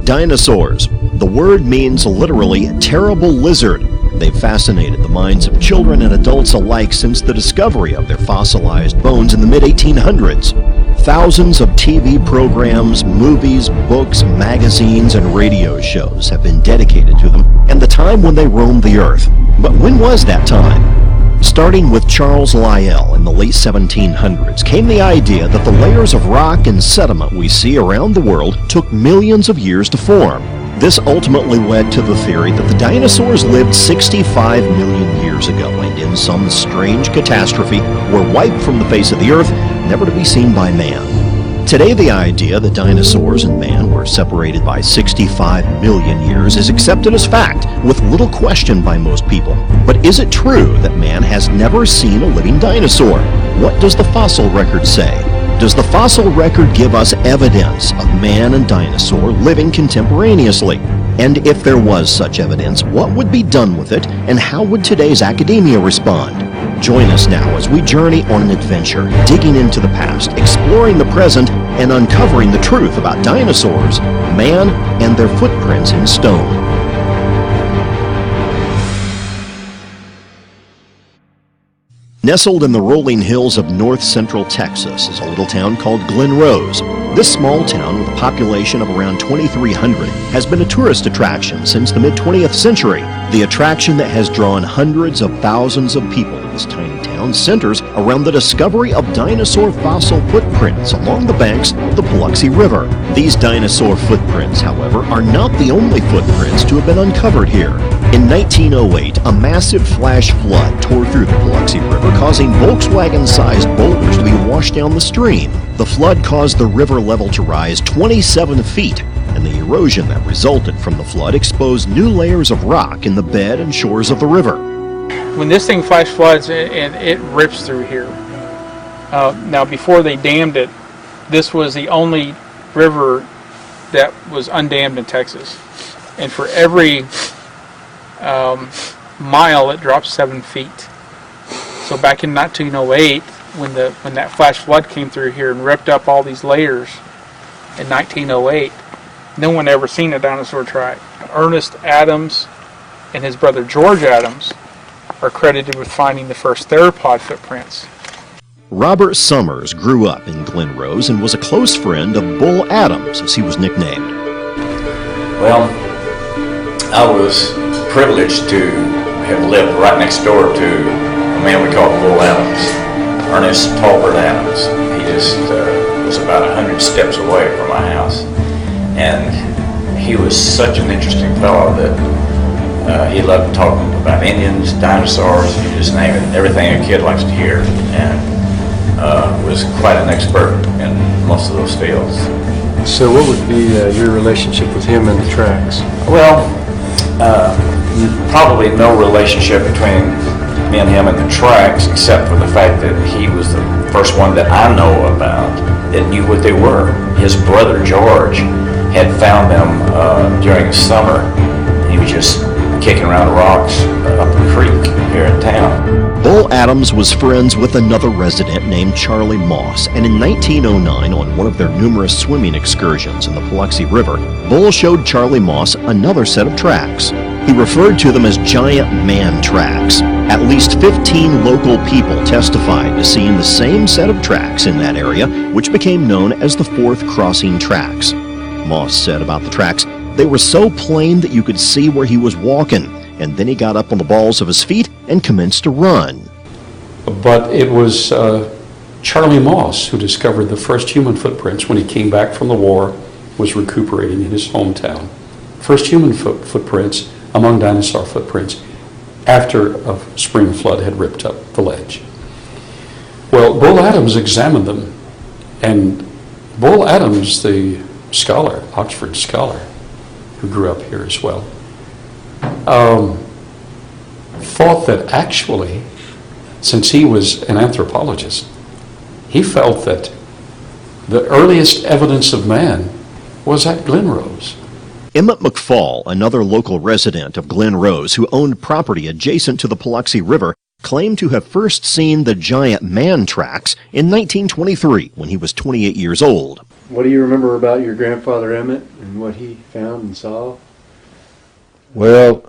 Dinosaurs. The word means literally terrible lizard. They've fascinated the minds of children and adults alike since the discovery of their fossilized bones in the mid-1800s. Thousands of TV programs, movies, books, magazines, and radio shows have been dedicated to them and the time when they roamed the earth. But when was that time? Starting with Charles Lyell in the late 1700s came the idea that the layers of rock and sediment we see around the world took millions of years to form. This ultimately led to the theory that the dinosaurs lived 65 million years ago and in some strange catastrophe were wiped from the face of the earth, never to be seen by man. Today, the idea that dinosaurs and man were separated by 65 million years is accepted as fact, with little question by most people. But is it true that man has never seen a living dinosaur? What does the fossil record say? Does the fossil record give us evidence of man and dinosaur living contemporaneously? And if there was such evidence, what would be done with it, and how would today's academia respond? Join us now as we journey on an adventure, digging into the past, exploring the present, and uncovering the truth about dinosaurs, man, and their footprints in stone. Nestled in the rolling hills of north-central Texas is a little town called Glen Rose. This small town, with a population of around 2,300, has been a tourist attraction since the mid-20th century. The attraction that has drawn hundreds of thousands of people to this tiny town centers around the discovery of dinosaur fossil footprints along the banks of the Biloxi River. These dinosaur footprints, however, are not the only footprints to have been uncovered here. In 1908, a massive flash flood tore through the Biloxi River, causing Volkswagen-sized boulders to be washed down the stream. The flood caused the river level to rise 27 feet, and the erosion that resulted from the flood exposed new layers of rock in the bed and shores of the river. When this thing flash floods and it rips through here, now before they dammed it, this was the only river that was undammed in Texas. And for every mile it dropped 7 feet. So back in 1908, when that flash flood came through here and ripped up all these layers in 1908, no one ever seen a dinosaur track. Ernest Adams and his brother George Adams are credited with finding the first theropod footprints. Robert Summers grew up in Glen Rose and was a close friend of Bull Adams, as he was nicknamed. Well, I was privileged to have lived right next door to a man we call Bull Adams, Ernest Talbert Adams. He just was about 100 steps away from my house, and he was such an interesting fellow that he loved talking about Indians, dinosaurs, you just name it, everything a kid likes to hear, and was quite an expert in most of those fields. So what would be your relationship with him and the tracks? Well, probably no relationship between me and him and the tracks, except for the fact that he was the first one that I know about that knew what they were. His brother George had found them during the summer. He was just kicking around rocks up the creek here in town. Bull Adams was friends with another resident named Charlie Moss, and in 1909, on one of their numerous swimming excursions in the Biloxi River, Bull showed Charlie Moss another set of tracks. He referred to them as giant man tracks. At least 15 local people testified to seeing the same set of tracks in that area, which became known as the Fourth Crossing Tracks. Moss said about the tracks, they were so plain that you could see where he was walking, and then he got up on the balls of his feet and commenced to run. But it was Charlie Moss who discovered the first human footprints when he came back from the war, was recuperating in his hometown. First human footprints among dinosaur footprints after a spring flood had ripped up the ledge. Well, Bull Adams examined them, and Bull Adams, the scholar, Oxford scholar, who grew up here as well, thought that actually, since he was an anthropologist, he felt that the earliest evidence of man was at Glen Rose. Emmett McFall, another local resident of Glen Rose who owned property adjacent to the Biloxi River, claimed to have first seen the giant man tracks in 1923 when he was 28 years old. What do you remember about your grandfather Emmett and what he found and saw? Well,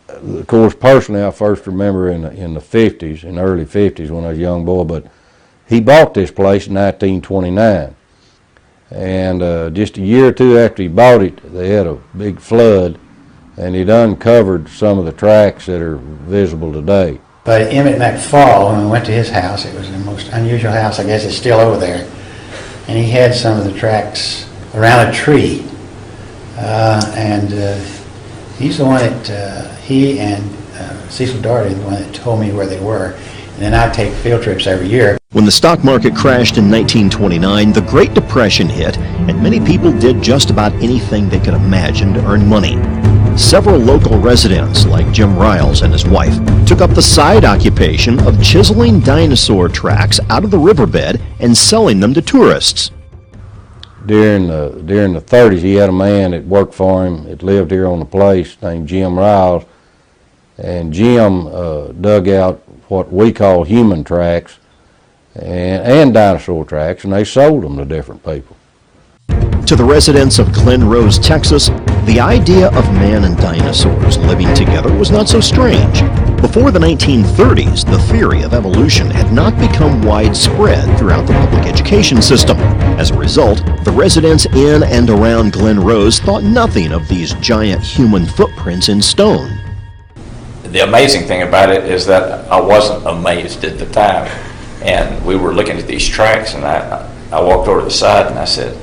of course, personally, I first remember in the 50s, in the early 50s when I was a young boy, but he bought this place in 1929. And just a year or two after he bought it, they had a big flood, and he'd uncovered some of the tracks that are visible today. But Emmett McFall, when we went to his house, it was the most unusual house, I guess it's still over there, and he had some of the tracks around a tree. He's the one that, he and Cecil Doherty, the one that told me where they were. And then I'd take field trips every year. When the stock market crashed in 1929, the Great Depression hit, and many people did just about anything they could imagine to earn money. Several local residents, like Jim Riles and his wife, took up the side occupation of chiseling dinosaur tracks out of the riverbed and selling them to tourists. During the 30s, he had a man that worked for him that lived here on the place named Jim Riles, and Jim dug out what we call human tracks and dinosaur tracks, and they sold them to different people. To the residents of Glen Rose, Texas, the idea of man and dinosaurs living together was not so strange. Before the 1930s, the theory of evolution had not become widespread throughout the public education system. As a result, the residents in and around Glen Rose thought nothing of these giant human footprints in stone. The amazing thing about it is that I wasn't amazed at the time. And we were looking at these tracks, and I walked over to the side and I said,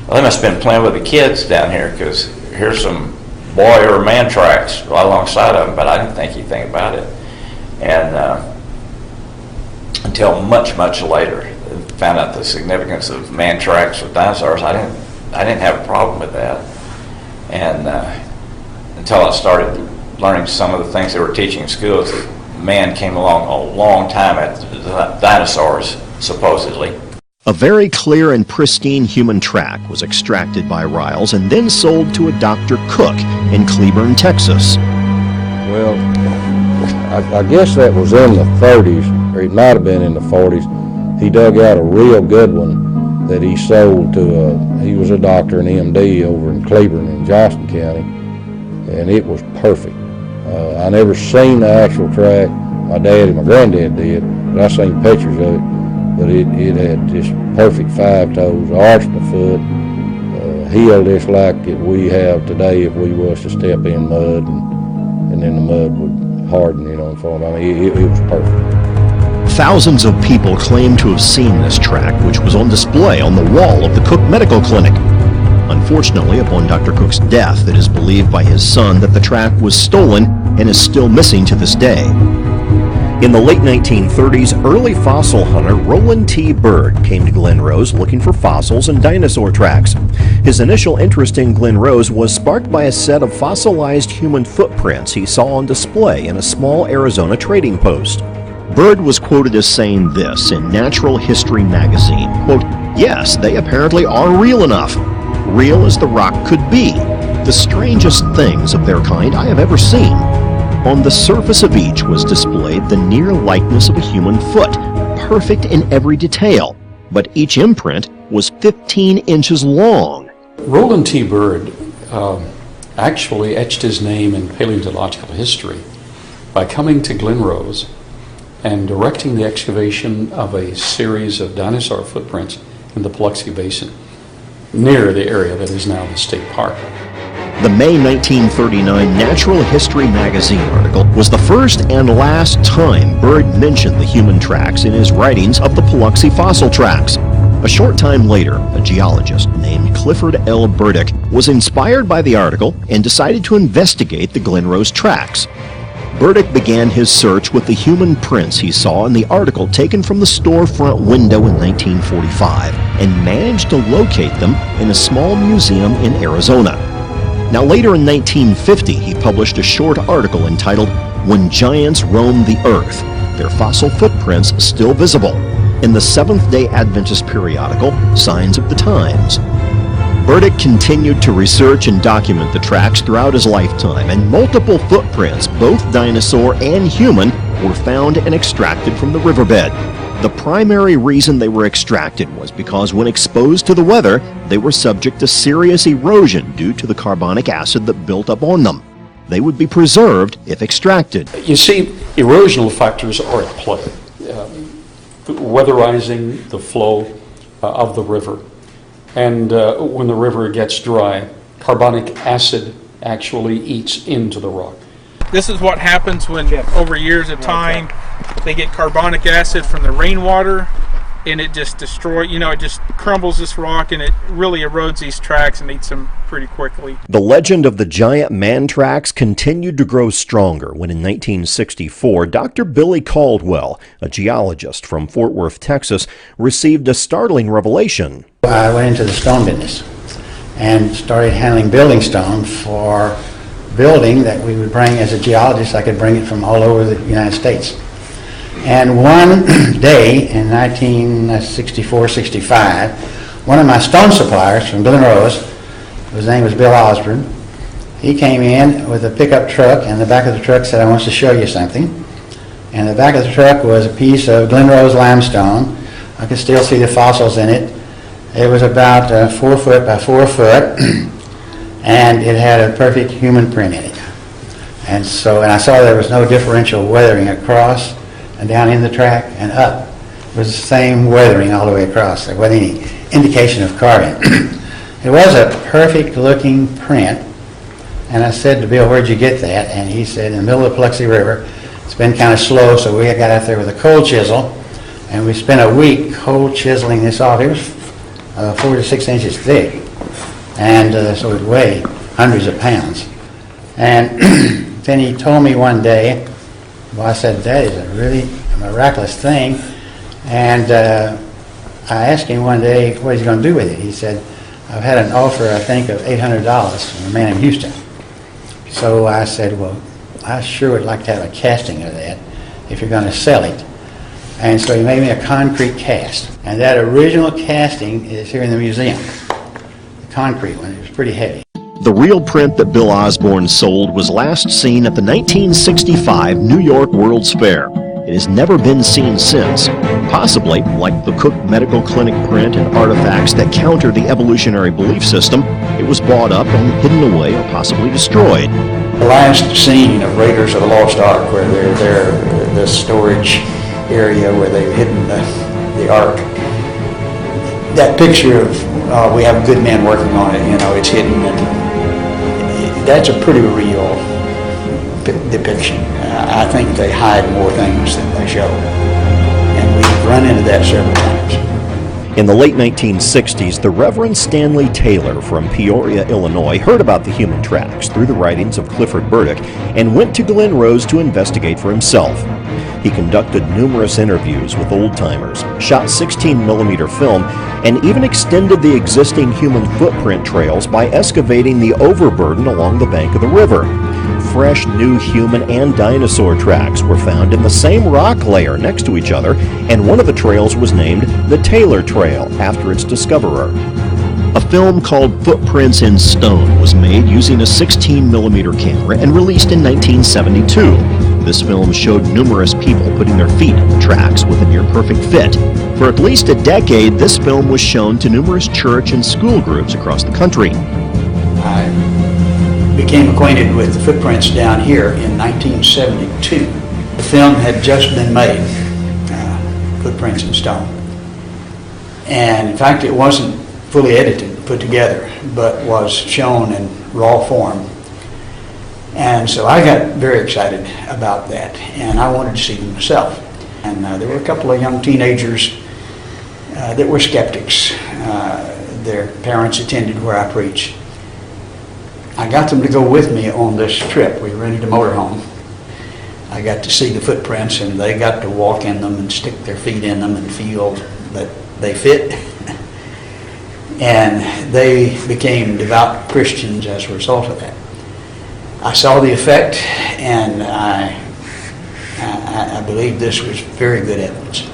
well, they must have been playing with the kids down here, because here's some boy or man tracks right alongside of them, but I didn't think anything about it. And until much, much later, found out the significance of man tracks with dinosaurs. I didn't have a problem with that. And until I started learning some of the things they were teaching in schools, that man came along a long time after the dinosaurs, supposedly. A very clear and pristine human track was extracted by Riles and then sold to a Dr. Cook in Cleburne, Texas. Well, I guess that was in the 30s, or it might have been in the 40s. He dug out a real good one that he sold to, he was a doctor, an MD over in Cleburne in Johnston County, and it was perfect. I never seen the actual track. My dad and my granddad did, but I seen pictures of it. But it had just perfect 5 toes, arched the foot, heel just like we have today if we was to step in mud, and then the mud would harden, and fall. I mean, it was perfect. Thousands of people claim to have seen this track, which was on display on the wall of the Cook Medical Clinic. Unfortunately, upon Dr. Cook's death, it is believed by his son that the track was stolen and is still missing to this day. In the late 1930s, early fossil hunter Roland T. Bird came to Glen Rose looking for fossils and dinosaur tracks. His initial interest in Glen Rose was sparked by a set of fossilized human footprints he saw on display in a small Arizona trading post. Bird was quoted as saying this in Natural History magazine, quote, "Yes, they apparently are real enough. Real as the rock could be. The strangest things of their kind I have ever seen. On the surface of each was displayed the near likeness of a human foot, perfect in every detail, but each imprint was 15 inches long." Roland T. Bird actually etched his name in paleontological history by coming to Glen Rose and directing the excavation of a series of dinosaur footprints in the Biloxi Basin, near the area that is now the state park. The May 1939 Natural History magazine article was the first and last time Bird mentioned the human tracks in his writings of the Biloxi fossil tracks. A short time later, a geologist named Clifford L. Burdick was inspired by the article and decided to investigate the Glen Rose tracks. Burdick began his search with the human prints he saw in the article taken from the storefront window in 1945 and managed to locate them in a small museum in Arizona. Now later in 1950, he published a short article entitled "When Giants Roamed the Earth, Their Fossil Footprints Still Visible," in the Seventh-day Adventist periodical Signs of the Times. Burdick continued to research and document the tracks throughout his lifetime, and multiple footprints, both dinosaur and human, were found and extracted from the riverbed. The primary reason they were extracted was because when exposed to the weather, they were subject to serious erosion due to the carbonic acid that built up on them. They would be preserved if extracted. You see, erosional factors are at play. Weatherizing the flow of the river. And when the river gets dry, carbonic acid actually eats into the rock. This is what happens when, over years of time, they get carbonic acid from the rainwater, and it just destroys, it just crumbles this rock, and it really erodes these tracks and eats them pretty quickly. The legend of the giant man tracks continued to grow stronger when in 1964, Dr. Billy Caldwell, a geologist from Fort Worth, Texas, received a startling revelation. I went into the stone business and started handling building stone for building that we would bring as a geologist. I could bring it from all over the United States. And one day in 1964-65, one of my stone suppliers from Glen Rose, whose name was Bill Osborne, he came in with a pickup truck, and the back of the truck said, "I want to show you something." And the back of the truck was a piece of Glen Rose limestone. I could still see the fossils in it. It was about 4 foot by 4 foot, and it had a perfect human print in it. And I saw there was no differential weathering across and down in the track and up. It was the same weathering all the way across. There wasn't any indication of carving. It was a perfect looking print, and I said to Bill, "Where'd you get that?" And he said, "In the middle of the Paluxy River. It's been kind of slow, so we got out there with a cold chisel, and we spent a week cold chiseling this off. It was 4 to 6 inches thick, and so it weighed hundreds of pounds." And then he told me one day, well, I said, "That is a really miraculous thing." And I asked him one day what he's going to do with it. He said, "I've had an offer, I think, of $800 from a man in Houston." So I said, "Well, I sure would like to have a casting of that if you're going to sell it." And so he made me a concrete cast. And that original casting is here in the museum. The concrete one. It was pretty heavy. The real print that Bill Osborne sold was last seen at the 1965 New York World's Fair. It has never been seen since. Possibly, like the Cook Medical Clinic print and artifacts that counter the evolutionary belief system, it was bought up and hidden away or possibly destroyed. The last scene of Raiders of the Lost Ark, where they're there, the storage area where they've hidden the Ark, that picture of we have good men working on it, it's hidden, and that's a pretty real depiction. I think they hide more things than they show, and we've run into that several times. In the late 1960s, the Reverend Stanley Taylor from Peoria, Illinois, heard about the human tracks through the writings of Clifford Burdick and went to Glen Rose to investigate for himself. He conducted numerous interviews with old-timers, shot 16mm film, and even extended the existing human footprint trails by excavating the overburden along the bank of the river. Fresh new human and dinosaur tracks were found in the same rock layer next to each other, and one of the trails was named the Taylor Trail after its discoverer. A film called Footprints in Stone was made using a 16mm camera and released in 1972. This film showed numerous people putting their feet in the tracks with a near-perfect fit. For at least a decade, this film was shown to numerous church and school groups across the country. I became acquainted with the footprints down here in 1972. The film had just been made, Footprints in Stone. And in fact, it wasn't fully edited, put together, but was shown in raw form. And so I got very excited about that, and I wanted to see them myself. And there were a couple of young teenagers that were skeptics. Their parents attended where I preached. I got them to go with me on this trip. We rented a motorhome. I got to see the footprints, and they got to walk in them and stick their feet in them and feel that they fit. And they became devout Christians as a result of that. I saw the effect, and I believe this was very good evidence.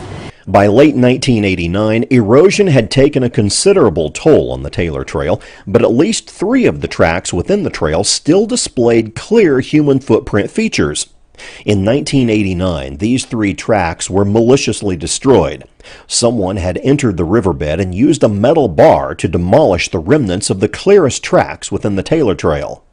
By late 1989, erosion had taken a considerable toll on the Taylor Trail, but at least 3 of the tracks within the trail still displayed clear human footprint features. In 1989, these 3 tracks were maliciously destroyed. Someone had entered the riverbed and used a metal bar to demolish the remnants of the clearest tracks within the Taylor Trail.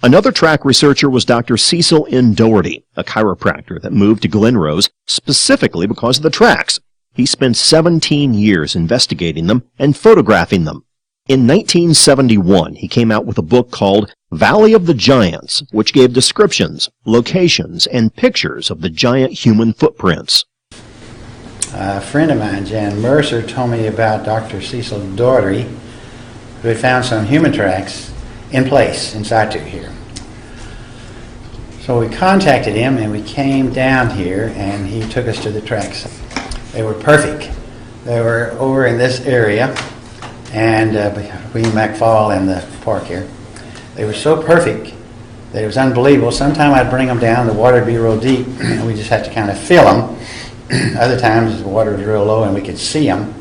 Another track researcher was Dr. Cecil N. Doherty, a chiropractor that moved to Glen Rose specifically because of the tracks. He spent 17 years investigating them and photographing them. In 1971, he came out with a book called Valley of the Giants, which gave descriptions, locations, and pictures of the giant human footprints. A friend of mine, Jan Mercer, told me about Dr. Cecil Doherty, who had found some human tracks in place in situ here. So we contacted him and we came down here and he took us to the tracks. They were perfect. They were over in this area and between McFall and the park here. They were so perfect that it was unbelievable. Sometimes I'd bring them down, the water would be real deep and we just had to kind of fill them. Other times the water was real low and we could see them.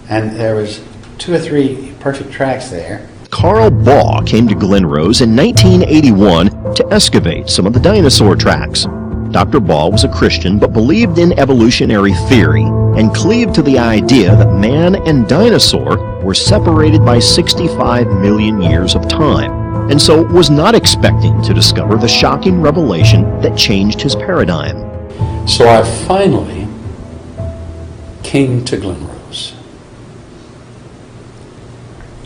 And there was 2 or 3 perfect tracks there. Carl Baugh came to Glen Rose in 1981 to excavate some of the dinosaur tracks. Dr. Baugh was a Christian but believed in evolutionary theory and cleaved to the idea that man and dinosaur were separated by 65 million years of time, and so was not expecting to discover the shocking revelation that changed his paradigm. So I finally came to Glen Rose.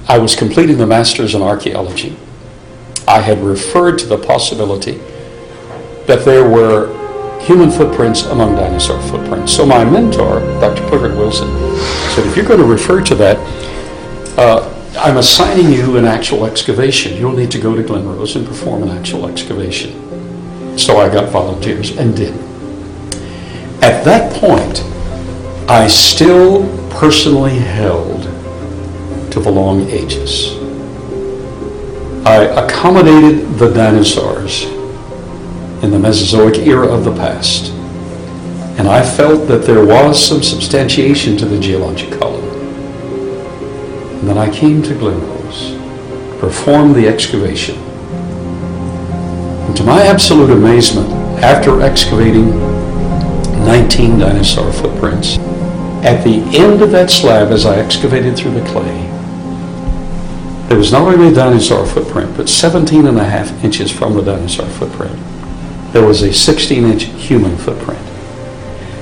I was completing the Master's in Archaeology. I had referred to the possibility that there were human footprints among dinosaur footprints. So my mentor, Dr. Clifford Wilson, said, if you're going to refer to that, I'm assigning you an actual excavation. You'll need to go to Glen Rose and perform an actual excavation. So I got volunteers and did. At that point, I still personally held to the long ages. I accommodated the dinosaurs in the Mesozoic era of the past, and I felt that there was some substantiation to the geologic column. And then I came to Glen Rose, performed the excavation, and to my absolute amazement, after excavating 19 dinosaur footprints, at the end of that slab, as I excavated through the clay, there was not only a dinosaur footprint, but 17.5 inches from the dinosaur footprint, there was a 16-inch human footprint.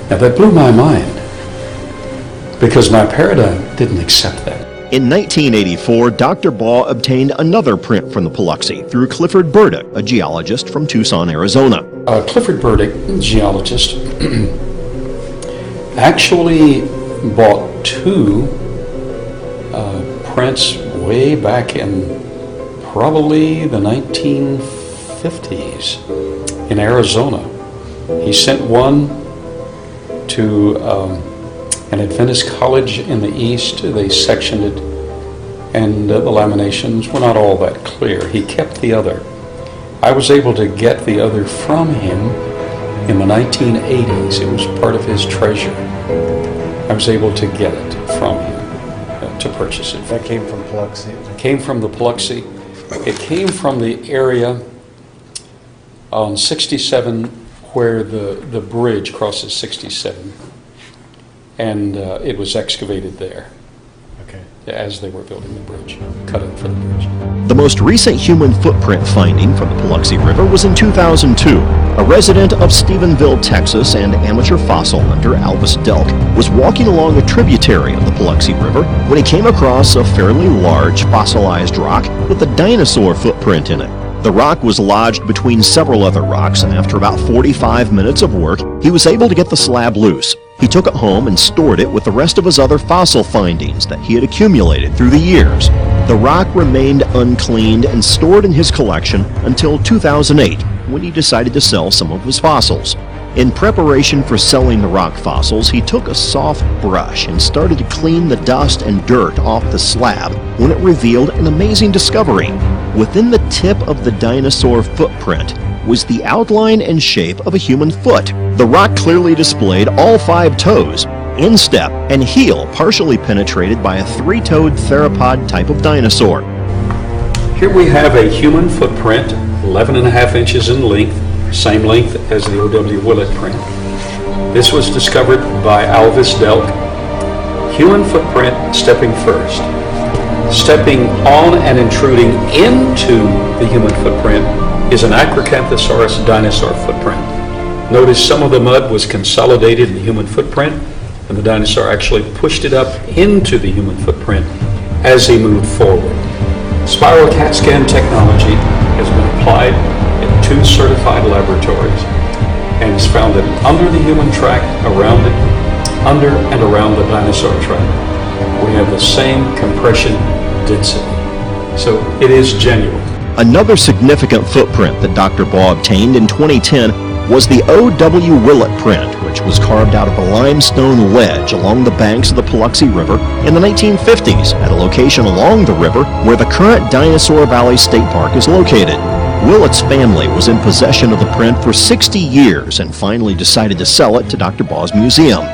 Now that blew my mind, because my paradigm didn't accept that. In 1984, Dr. Baugh obtained another print from the Paluxy through Clifford Burdick, a geologist from Tucson, Arizona. Clifford Burdick, geologist, actually bought 2 prints way back in probably the 1950s in Arizona. He sent one to an Adventist college in the east. They sectioned it, and the laminations were not all that clear. He kept the other. I was able to get the other from him in the 1980s. It was part of his treasure. I was able to get it from him to purchase it. That came from Paluxy. It came from the Paluxy. It came from the area on 67 where the bridge crosses 67. And it was excavated there. Okay. As they were building the bridge, cut it for the bridge. The most recent human footprint finding from the Paluxy River was in 2002. A resident of Stephenville, Texas, and amateur fossil hunter Alvis Delk was walking along a tributary of the Paluxy River when he came across a fairly large fossilized rock with a dinosaur footprint in it. The rock was lodged between several other rocks, and after about 45 minutes of work, he was able to get the slab loose. He took it home and stored it with the rest of his other fossil findings that he had accumulated through the years. The rock remained uncleaned and stored in his collection until 2008, when he decided to sell some of his fossils. In preparation for selling the rock fossils, he took a soft brush and started to clean the dust and dirt off the slab when it revealed an amazing discovery. Within the tip of the dinosaur footprint was the outline and shape of a human foot. The rock clearly displayed all 5 toes, instep, and heel partially penetrated by a 3-toed theropod type of dinosaur. Here we have a human footprint, 11.5 inches in length, same length as the O.W. Willett print. This was discovered by Alvis Delk. Human footprint stepping first. Stepping on and intruding into the human footprint is an Acrocanthosaurus dinosaur footprint. Notice some of the mud was consolidated in the human footprint, and the dinosaur actually pushed it up into the human footprint as he moved forward. Spiral CAT scan technology has been applied in 2 certified laboratories and has found that under the human track, around it, under and around the dinosaur track, we have the same compression density. So it is genuine. Another significant footprint that Dr. Baugh obtained in 2010 was the O.W. Willett print, which was carved out of a limestone ledge along the banks of the Paluxy River in the 1950s at a location along the river where the current Dinosaur Valley State Park is located. Willett's family was in possession of the print for 60 years and finally decided to sell it to Dr. Baugh's museum.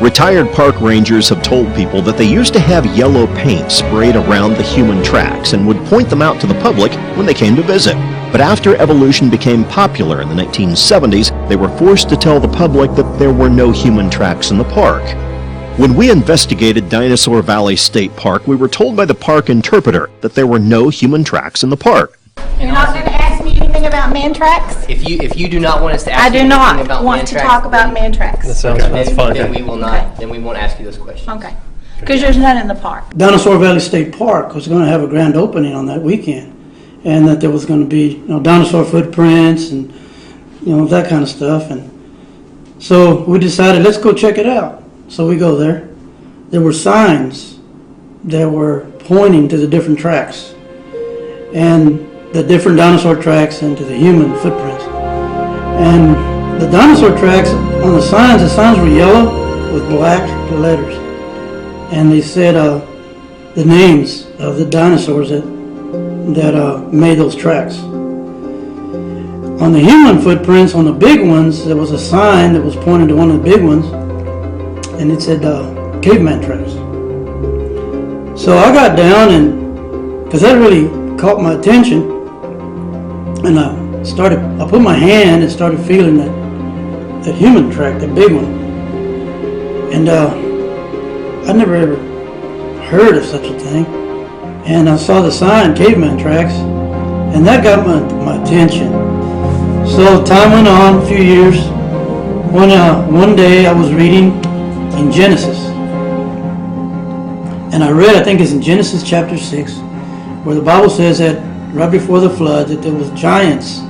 Retired park rangers have told people that they used to have yellow paint sprayed around the human tracks and would point them out to the public when they came to visit. But after evolution became popular in the 1970s, they were forced to tell the public that there were no human tracks in the park. When we investigated Dinosaur Valley State Park, we were told by the park interpreter that there were no human tracks in the park. You're not going to ask me anything about man tracks? If you do not want us to ask I you do anything not about want man to tracks, talk about man tracks. That's fine. then we will not. Okay. Then we won't ask you those questions. Okay. Because there's none in the park. Dinosaur Valley State Park was going to have a grand opening on that weekend, and that there was going to be dinosaur footprints and that kind of stuff. And so we decided, let's go check it out. So we go there. There were signs that were pointing to the different tracks and the different dinosaur tracks and to the human footprints. And the dinosaur tracks on the signs were yellow with black letters. And they said the names of the dinosaurs that made those tracks. On the human footprints, on the big ones, there was a sign that was pointing to one of the big ones, and it said caveman tracks. So I got down, and because that really caught my attention, and I put my hand and started feeling that human track, that big one. And I never ever heard of such a thing. And I saw the sign, caveman tracks, and that got my attention. So time went on, a few years. One day I was reading in Genesis. And I read, I think it's in Genesis chapter 6, where the Bible says that right before the flood that there was giants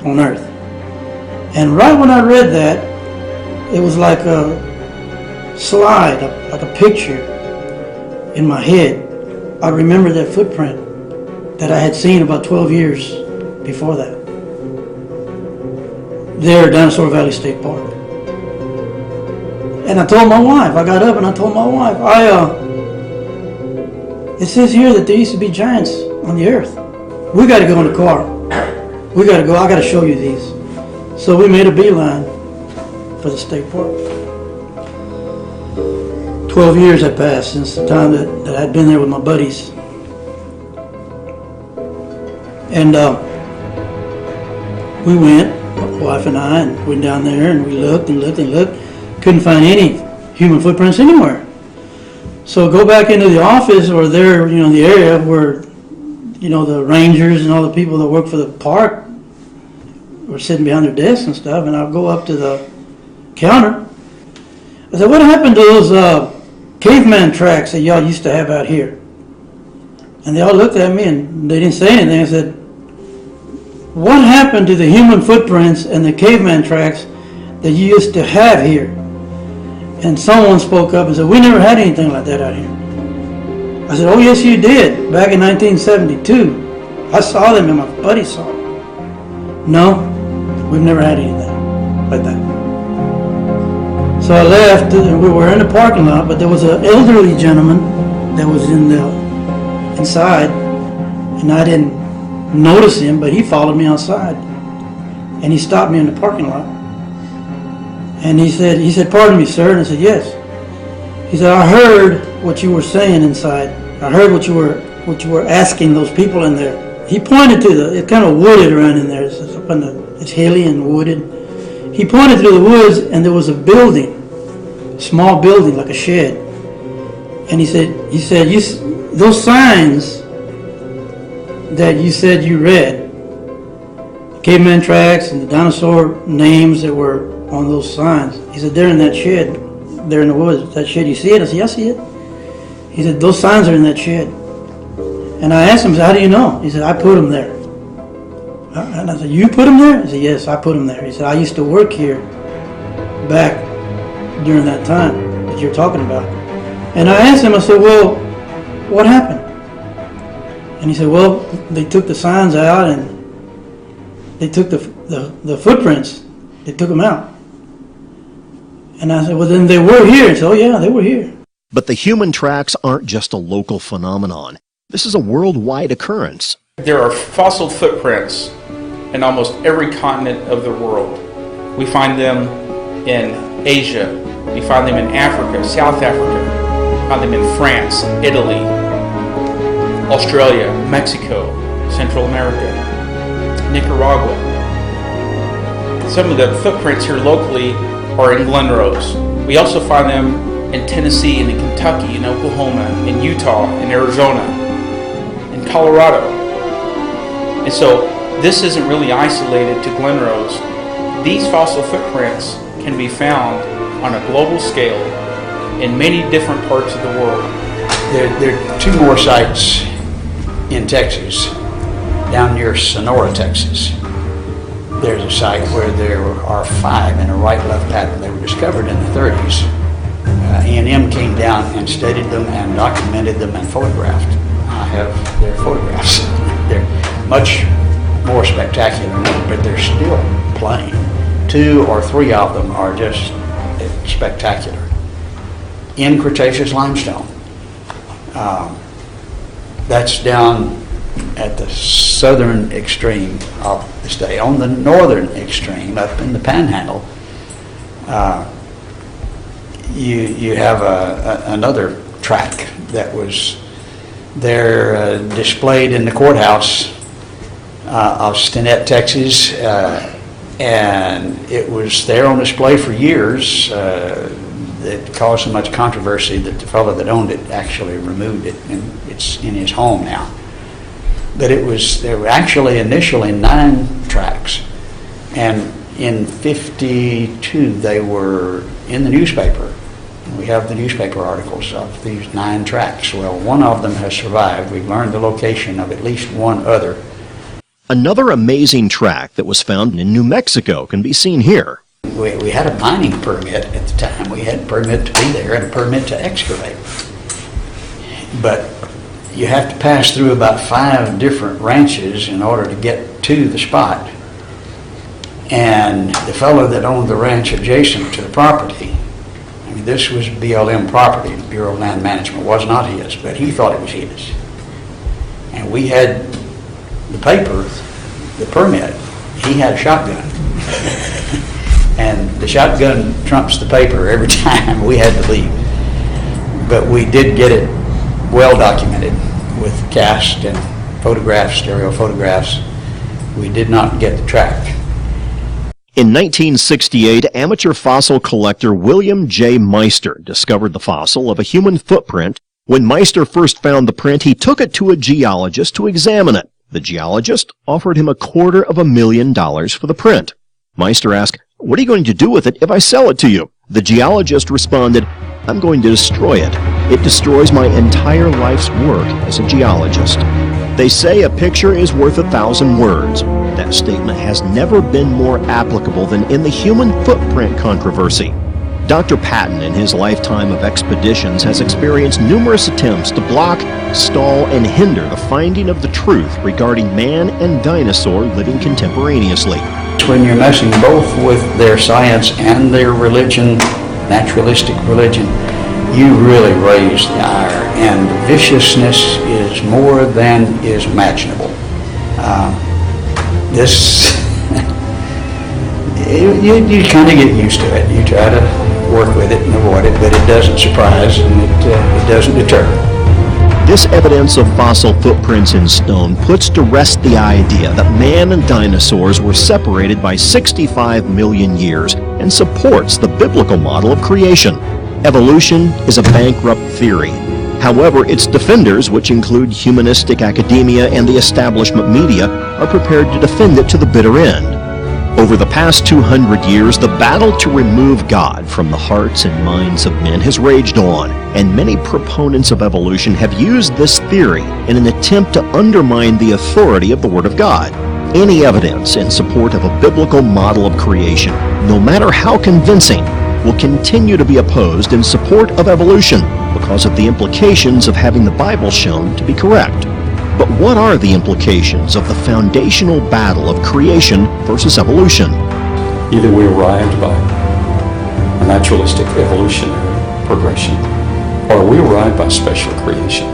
on earth. And right when I read that, it was like a slide, like a picture in my head. I remember that footprint that I had seen about 12 years before that. There at Dinosaur Valley State Park. And I told my wife, I got up and I told my wife, it says here that there used to be giants on the earth. We got to go in the car. We got to go, I got to show you these. So we made a beeline for the state park. 12 years had passed since the time that I'd been there with my buddies. And we went, my wife and I, and went down there and we looked and looked and looked. Couldn't find any human footprints anywhere. So go back into the office or there, the area where, the rangers and all the people that work for the park were sitting behind their desks and stuff, and I'll go up to the counter. I said, what happened to those caveman tracks that y'all used to have out here? And they all looked at me and they didn't say anything. I said, what happened to the human footprints and the caveman tracks that you used to have here? And someone spoke up and said, we never had anything like that out here. I said, oh yes you did, back in 1972. I saw them and my buddy saw them. No, we've never had anything like that. So I left and we were in the parking lot, but there was an elderly gentleman that was inside, and I didn't notice him, but he followed me outside. And he stopped me in the parking lot. And he said, pardon me, sir. And I said, yes. He said, I heard what you were saying inside. I heard what you were asking those people in there. He pointed to it's kind of wooded around in there. It's up in the It's hilly and wooded. He pointed through the woods, and there was a building, a small building like a shed. And he said, those signs that you said you read, the caveman tracks and the dinosaur names that were on those signs, he said, they're in that shed, they're in the woods. That shed, you see it? I said, yeah, I see it. He said, those signs are in that shed. And I asked him, how do you know? He said, I put them there. And I said, you put them there? He said, yes, I put them there. He said, I used to work here back during that time that you're talking about. And I asked him, I said, well, what happened? And he said, well, they took the signs out and they took the footprints. They took them out. And I said, well, then they were here. He said, oh, yeah, they were here. But the human tracks aren't just a local phenomenon. This is a worldwide occurrence. There are fossil footprints in almost every continent of the world. We find them in Asia. We find them in Africa, South Africa. We find them in France, Italy, Australia, Mexico, Central America, Nicaragua. Some of the footprints here locally are in Glen Rose. We also find them in Tennessee and in Kentucky, in Oklahoma, in Utah, in Arizona, in Colorado. And so this isn't really isolated to Glen Rose. These fossil footprints can be found on a global scale in many different parts of the world. There are two more sites in Texas, down near Sonora, Texas. There's a site where there are 5 in a right-left pattern. They were discovered in the 30s. A&M came down and studied them and documented them and photographed. I have their photographs. They're much more spectacular now, but they're still plain. 2 or 3 of them are just spectacular. In Cretaceous limestone. That's down at the southern extreme of the state. On the northern extreme, up in the Panhandle, you have another track that was there displayed in the courthouse of Stinnett, Texas, and it was there on display for years. It caused so much controversy that the fellow that owned it actually removed it, and it's in his home now. But there were actually initially 9 tracks, and in '52 they were in the newspaper. We have the newspaper articles of these 9 tracks. Well, one of them has survived. We've learned the location of at least one other. Another amazing track that was found in New Mexico can be seen here. We had a mining permit at the time. We had a permit to be there and a permit to excavate. But you have to pass through about 5 different ranches in order to get to the spot. And the fellow that owned the ranch adjacent to the property, I mean, this was BLM property, the Bureau of Land Management, was not his, but he thought it was his. And we had the paper, the permit. He had a shotgun. And the shotgun trumps the paper every time. We had to leave. But we did get it well documented with cast and photographs, stereo photographs. We did not get the track. In 1968, amateur fossil collector William J. Meister discovered the fossil of a human footprint. When Meister first found the print, he took it to a geologist to examine it. The geologist offered him $250,000 for the print. Meister asked, "What are you going to do with it if I sell it to you?" The geologist responded, "I'm going to destroy it. It destroys my entire life's work as a geologist." They say a picture is worth 1,000 words. That statement has never been more applicable than in the human footprint controversy. Dr. Patton, in his lifetime of expeditions, has experienced numerous attempts to block, stall, and hinder the finding of the truth regarding man and dinosaur living contemporaneously. When you're messing both with their science and their religion, naturalistic religion, you really raise the ire, and the viciousness is more than is imaginable. You kind of get used to it. You try to work with it and avoid it, but it doesn't surprise and it doesn't deter. This evidence of fossil footprints in stone puts to rest the idea that man and dinosaurs were separated by 65 million years and supports the biblical model of creation. Evolution is a bankrupt theory. However, its defenders, which include humanistic academia and the establishment media, are prepared to defend it to the bitter end. Over the past 200 years, the battle to remove God from the hearts and minds of men has raged on, and many proponents of evolution have used this theory in an attempt to undermine the authority of the Word of God. Any evidence in support of a biblical model of creation, no matter how convincing, will continue to be opposed in support of evolution because of the implications of having the Bible shown to be correct. But what are the implications of the foundational battle of creation versus evolution? Either we arrived by a naturalistic evolutionary progression, or we arrived by special creation.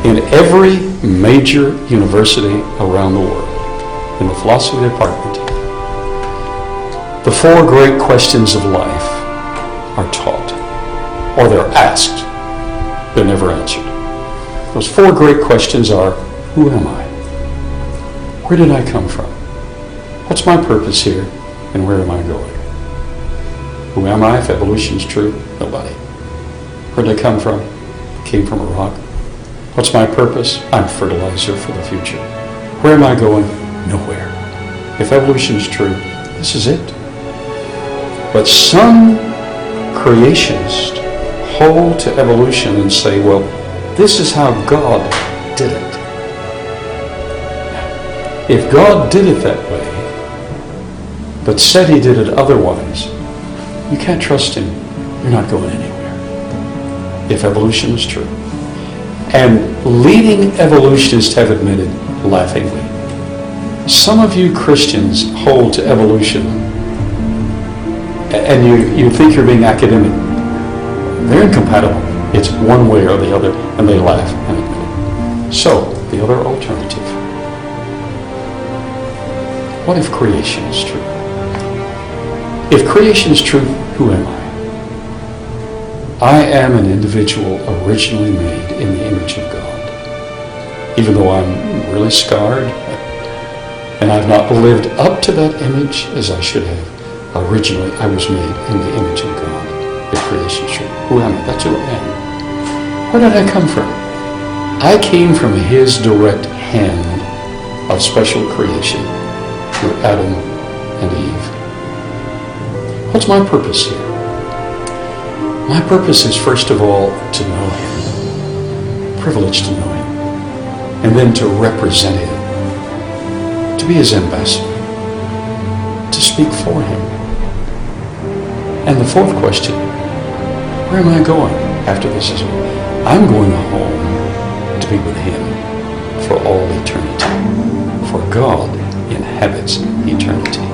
In every major university around the world, in the philosophy department, the four great questions of life are taught, or they're asked. They're never answered. Those four great questions are, who am I? Where did I come from? What's my purpose here, and where am I going? Who am I if evolution is true? Nobody. Where did I come from? Came from a rock. What's my purpose? I'm fertilizer for the future. Where am I going? Nowhere. If evolution is true, this is it. But some creationists hold to evolution and say, well, this is how God did it. If God did it that way, but said he did it otherwise, you can't trust him. You're not going anywhere. If evolution is true. And leading evolutionists have admitted, laughingly, some of you Christians hold to evolution and you think you're being academic. They're incompatible. It's one way or the other, and they laugh and admit it. So, the other alternative. What if creation is true? If creation is true, who am I? I am an individual originally made in the image of God. Even though I'm really scarred, and I've not lived up to that image as I should have, originally I was made in the image of God. If creation is true, who am I? That's who I am. Where did I come from? I came from his direct hand of special creation through Adam and Eve. What's my purpose here? My purpose is first of all to know him, privileged to know him, and then to represent him, to be his ambassador, to speak for him. And the fourth question, where am I going after this is over? I'm going home to be with him for all eternity. For God inhabits eternity.